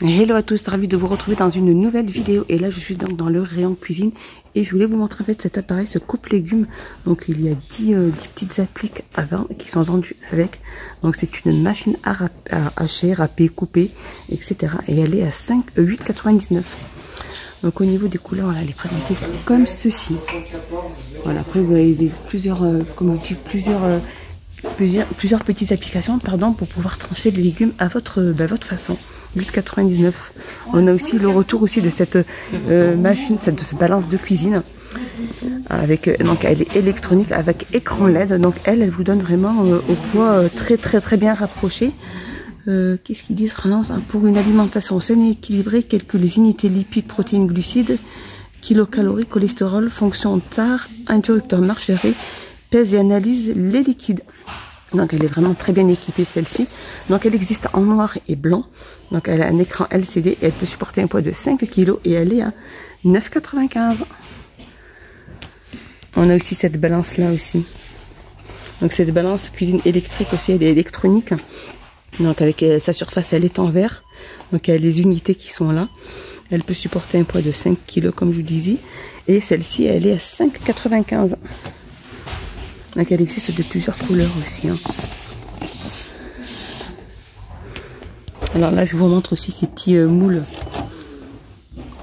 Hello à tous, ravi de vous retrouver dans une nouvelle vidéo. Et là je suis donc dans le rayon cuisine et je voulais vous montrer en fait cet appareil, ce coupe légumes. Donc il y a 10 petites appliques avant qui sont vendues avec. Donc c'est une machine à hacher, râper, couper, etc. Et elle est à 8,99 €. Donc au niveau des couleurs, elle est présentée comme ceci. Voilà, après vous avez plusieurs petites applications pour pouvoir trancher les légumes à votre façon. 8,99 €. On a aussi le retour aussi de cette machine, de cette balance de cuisine avec donc elle est électronique avec écran LED. Donc elle vous donne vraiment au poids très bien rapproché. Qu'est-ce qu'ils disent? Pour une alimentation saine et équilibrée, calcule les unités lipides, protéines, glucides, kilocalories, cholestérol, fonction TAR, interrupteur marche arrêt, pèse et analyse les liquides. Donc elle est vraiment très bien équipée celle-ci. Donc elle existe en noir et blanc. Donc elle a un écran LCD et elle peut supporter un poids de 5 kg et elle est à 9,95 €. On a aussi cette balance là aussi. Donc cette balance cuisine électrique aussi, elle est électronique. Donc avec sa surface elle est en verre. Donc il y a les unités qui sont là. Elle peut supporter un poids de 5 kg comme je vous disais. Et celle-ci elle est à 5,95 €. Donc elle existe de plusieurs couleurs aussi. Alors là je vous montre aussi ces petits moules.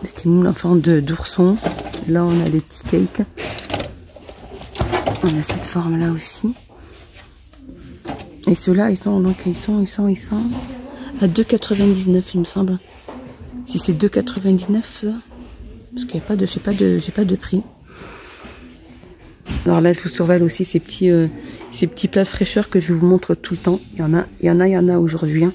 Des petits moules en forme d'ourson. Là on a les petits cakes. On a cette forme là aussi. Et ceux-là ils sont à 2,99 € il me semble. Si c'est 2,99 €, parce qu'il n'y a pas de, j'ai pas de prix. Alors là je vous surveille aussi ces petits plats de fraîcheur que je vous montre tout le temps. Il y en a aujourd'hui.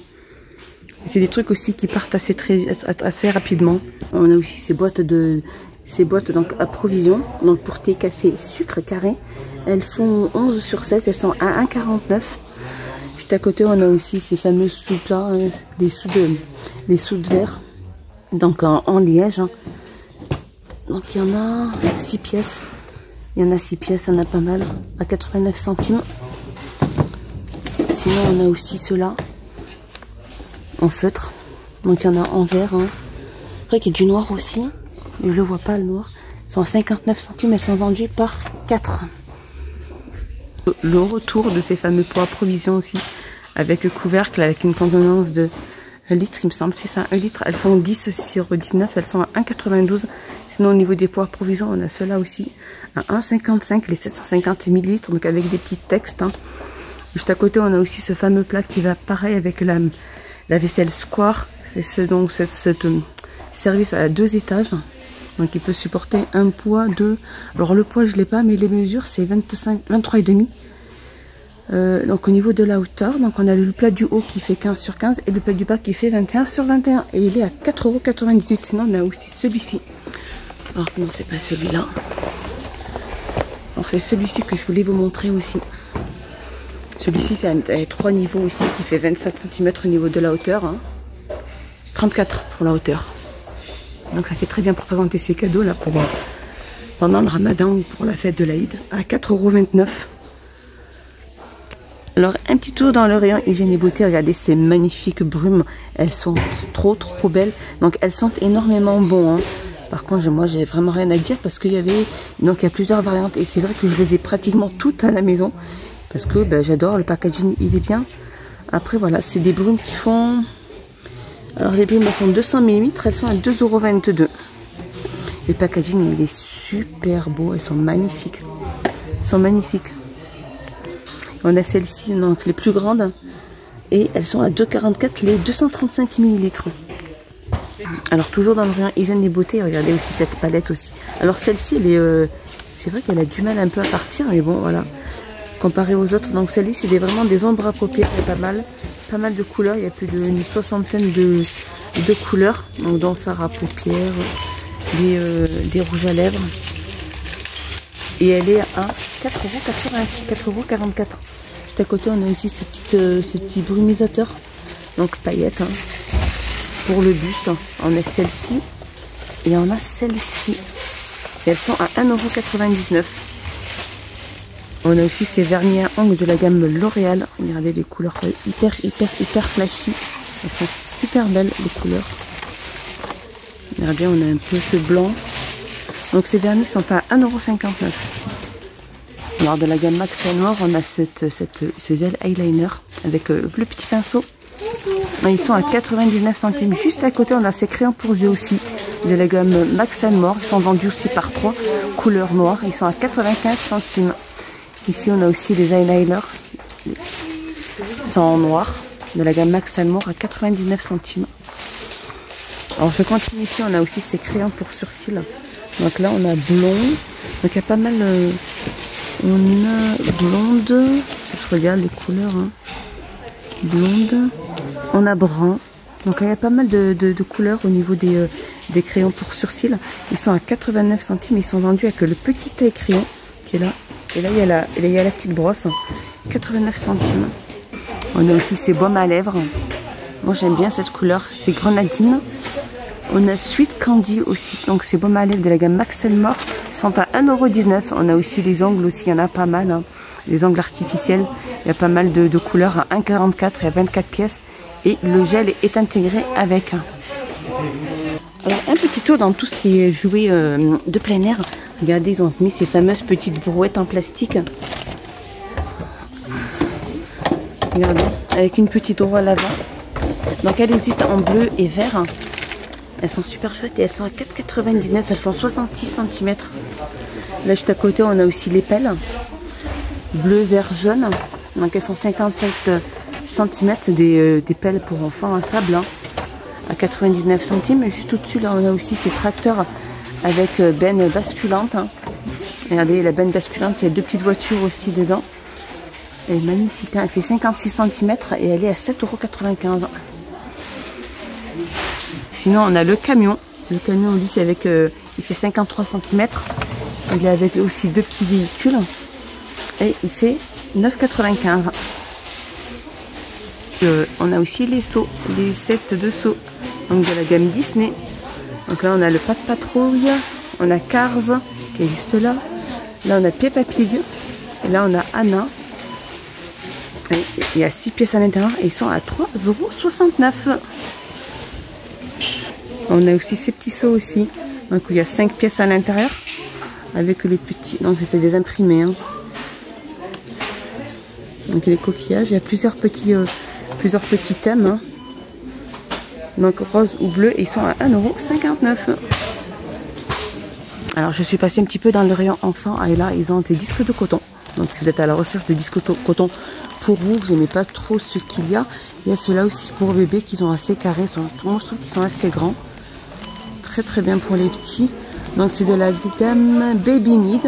C'est des trucs aussi qui partent assez rapidement. On a aussi ces boîtes donc à provision. Donc pour thé, café, sucre carré. Elles font 11 sur 16. Elles sont à 1,49 €. Juste à côté on a aussi ces fameux soudes là, les soudes verts. Donc en liège. Donc il y en a 6 pièces. Il y en a 6 pièces, il y en a pas mal, à 89 centimes. Sinon, on a aussi ceux-là, en feutre. Donc, il y en a en verre. Après, il y a du noir aussi. Mais je le vois pas, le noir. Ils sont à 59 centimes, elles sont vendues par 4. Le retour de ces fameux pois à provision aussi, avec le couvercle, avec une contenance de 1 litre, il me semble. C'est ça, 1 litre. Elles font 10 sur 19, elles sont à 1,92 €. Sinon, au niveau des pois à provision, on a ceux-là aussi à 1,55 €, les 750 ml, donc avec des petits textes. Juste à côté, on a aussi ce fameux plat qui va pareil avec la vaisselle Square. C'est ce service à 2 étages. Donc, il peut supporter un poids de... Alors, le poids, je ne l'ai pas, mais les mesures, c'est 23,5 €. Donc, au niveau de la hauteur, donc on a le plat du haut qui fait 15 sur 15 et le plat du bas qui fait 21 sur 21. Et il est à 4,98 €. Sinon, on a aussi celui-ci. Alors non, c'est pas celui-là. Alors c'est celui-ci que je voulais vous montrer aussi. Celui-ci, c'est un 3 niveaux aussi qui fait 27 cm au niveau de la hauteur. 34 pour la hauteur. Donc ça fait très bien pour présenter ces cadeaux là pendant le ramadan ou pour la fête de l'Aïd. À 4,29 €. Alors un petit tour dans le rayon hygiène et beauté. Regardez ces magnifiques brumes. Elles sont trop belles. Donc elles sentent énormément bon. Par contre, moi, j'ai vraiment rien à dire parce qu'il y a plusieurs variantes et c'est vrai que je les ai pratiquement toutes à la maison parce que j'adore le packaging, il est bien. Après, voilà, c'est des brumes qui font... Alors, les brumes font 200 ml, elles sont à 2,22 €. Le packaging, il est super beau, elles sont magnifiques. On a celles-ci, donc les plus grandes et elles sont à 2,44 € les 235 ml. Alors toujours dans le rayon hygiène et beauté, regardez aussi cette palette aussi. Alors celle-ci, c'est vrai qu'elle a du mal un peu à partir, mais bon voilà, comparé aux autres. Donc celle-ci, c'est vraiment des ombres à paupières, il y a pas mal de couleurs, il y a plus d'une soixantaine de couleurs, donc dont fard à paupières, des rouges à lèvres. Et elle est à 4,44 €. Juste à côté, on a aussi ces petits brumisateurs, donc paillettes. Pour le buste, on a celle-ci et on a celle-ci. Elles sont à 1,99 €. On a aussi ces vernis à ongles de la gamme L'Oréal. Regardez les couleurs hyper flashy. Elles sont super belles les couleurs. Regardez, on a un peu ce blanc. Donc ces vernis sont à 1,59 €. Alors de la gamme Max & More, on a ce gel eyeliner avec le petit pinceau. Ils sont à 99 centimes. Juste à côté, on a ces crayons pour yeux aussi de la gamme Max & More. Ils sont vendus aussi par 3 couleurs noires. Ils sont à 95 centimes. Ici, on a aussi des eyeliners. Ils sont en noir de la gamme Max & More à 99 centimes. Alors je continue ici, on a aussi ces crayons pour sourcils. Donc là, on a blond. Donc il y a pas mal... on a blonde. Je regarde les couleurs. Hein. Blonde. On a brun. Donc il y a pas mal de couleurs au niveau des crayons pour sourcils. Ils sont à 89 centimes. Ils sont vendus avec le petit taille crayon qui est là. Et là, il y a la petite brosse. 89 centimes. On a aussi ces baumes à lèvres. Moi, j'aime bien cette couleur. C'est grenadine. On a Sweet Candy aussi. Donc, ces baumes à lèvres de la gamme Max & More sont à 1,19 €. On a aussi les ongles aussi. Il y en a pas mal. Hein. Les ongles artificiels. Il y a pas mal de couleurs à 1,44 € et à 24 pièces. Et le gel est intégré avec. Alors, un petit tour dans tout ce qui est jouet de plein air. Regardez, ils ont mis ces fameuses petites brouettes en plastique. Regardez, avec une petite roue à l'avant. Donc, elles existent en bleu et vert. Elles sont super chouettes et elles sont à 4,99 €. Elles font 66 cm. Là, juste à côté, on a aussi les pelles. Bleu, vert, jaune. Donc, elles font 57 cm des pelles pour enfants à sable. Hein, à 99 centimes. Juste au-dessus, là, on a aussi ces tracteurs avec benne basculante. Hein. Regardez, la benne basculante, il y a 2 petites voitures aussi dedans. Elle est magnifique. Hein. Elle fait 56 cm et elle est à 7,95 €. Sinon, on a le camion. Le camion, lui, c'est avec... il fait 53 cm. Il est avec aussi 2 petits véhicules. Et il fait 9,95 €. On a aussi les seaux, les sets de seaux. Donc de la gamme Disney. Donc là, on a le Pat Patrouille. On a Cars, qui est juste là. Là, on a Peppa Pig. Et là, on a Anna. Et il y a 6 pièces à l'intérieur. Et ils sont à 3,69 €. On a aussi ces petits seaux aussi. Donc il y a 5 pièces à l'intérieur. Avec les petits... Donc c'était des imprimés. Hein. Donc les coquillages. Il y a plusieurs petits thèmes. Hein. Donc rose ou bleu. Et ils sont à 1,59 €. Alors je suis passée un petit peu dans le rayon enfant. Et là ils ont des disques de coton. Donc si vous êtes à la recherche de disques de coton pour vous, vous n'aimez pas trop ce qu'il y a. Il y a ceux-là aussi pour bébés qui sont assez carrés. Moi je trouve qu'ils sont assez grands. Très bien pour les petits. Donc c'est de la gamme Baby Need.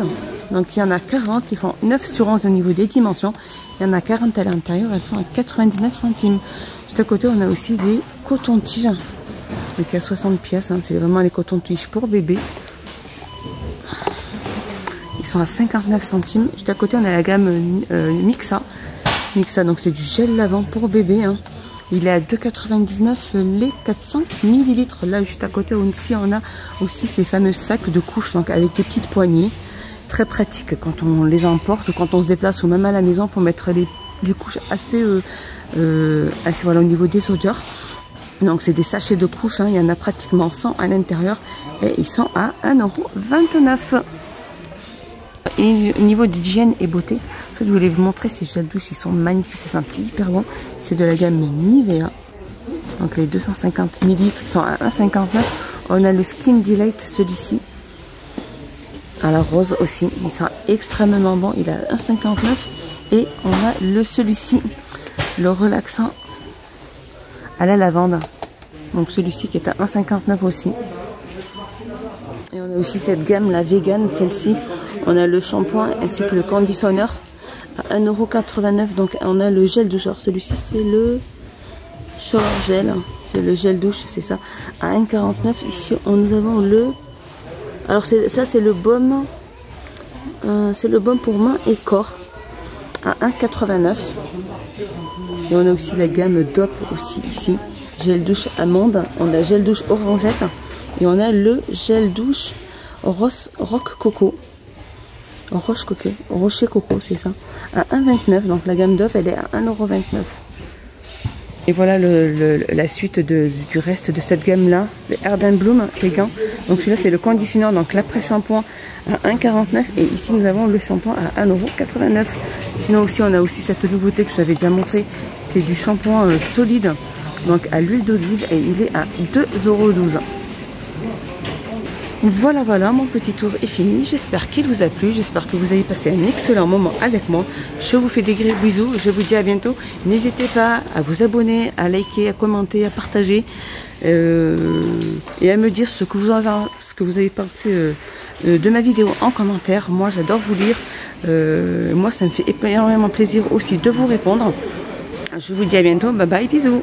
Donc il y en a 40, ils font 9 sur 11 au niveau des dimensions. Il y en a 40 à l'intérieur, elles sont à 99 centimes. Juste à côté, on a aussi des cotons-tiges. Donc il y a 60 pièces, hein. C'est vraiment les cotons-tiges pour bébé. Ils sont à 59 centimes. Juste à côté, on a la gamme Mixa. Mixa, donc c'est du gel lavant pour bébé. Hein. Il est à 2,99 € les 400 ml. Là, juste à côté, aussi, on a aussi ces fameux sacs de couches, donc avec des petites poignées. Très pratiques quand on les emporte, quand on se déplace ou même à la maison pour mettre les couches assez voilà, au niveau des odeurs. Donc, c'est des sachets de couches. Hein, il y en a pratiquement 100 à l'intérieur. Et ils sont à 1,29 €. Et au niveau d'hygiène et beauté, en fait, je voulais vous montrer ces gels douche, ils sont magnifiques, ils sont hyper bons. C'est de la gamme Nivea. Donc les 250 ml sont à 1,59 €. On a le Skin Delight, celui-ci. À la rose aussi, ils sont extrêmement bons. Il est à 1,59 €. Et on a celui-ci, le relaxant à la lavande. Donc celui-ci qui est à 1,59 € aussi. Et on a aussi cette gamme, la vegan, celle-ci. On a le shampoing ainsi que le conditionneur à 1,89 €. Donc on a le gel douche. Alors celui-ci c'est le shower gel. C'est le gel douche, c'est ça. À 1,49 €. Ici nous avons le... Alors ça c'est le baume. C'est le baume pour main et corps. À 1,89 €. Et on a aussi la gamme DOP aussi ici. Gel douche amande. On a gel douche orangette. Et on a le gel douche Rock Coco Rocher Coco, c'est ça. À 1,29. Donc la gamme Dove, elle est à 1,29 €. Et voilà la suite du reste de cette gamme-là. Le Erden Bloom, les gants. Donc celui-là, c'est le conditionneur, donc l'après-shampoing à 1,49 €. Et ici, nous avons le shampoing à 1,89 €. Sinon aussi, on a aussi cette nouveauté que je vous avais déjà montré. C'est du shampoing solide, donc à l'huile d'olive. Et il est à 2,12 €. Voilà, voilà, mon petit tour est fini. J'espère qu'il vous a plu. J'espère que vous avez passé un excellent moment avec moi. Je vous fais des gros bisous. Je vous dis à bientôt. N'hésitez pas à vous abonner, à liker, à commenter, à partager et à me dire ce que vous avez pensé de ma vidéo en commentaire. Moi, j'adore vous lire. Moi, ça me fait énormément plaisir aussi de vous répondre. Je vous dis à bientôt. Bye bye, bisous.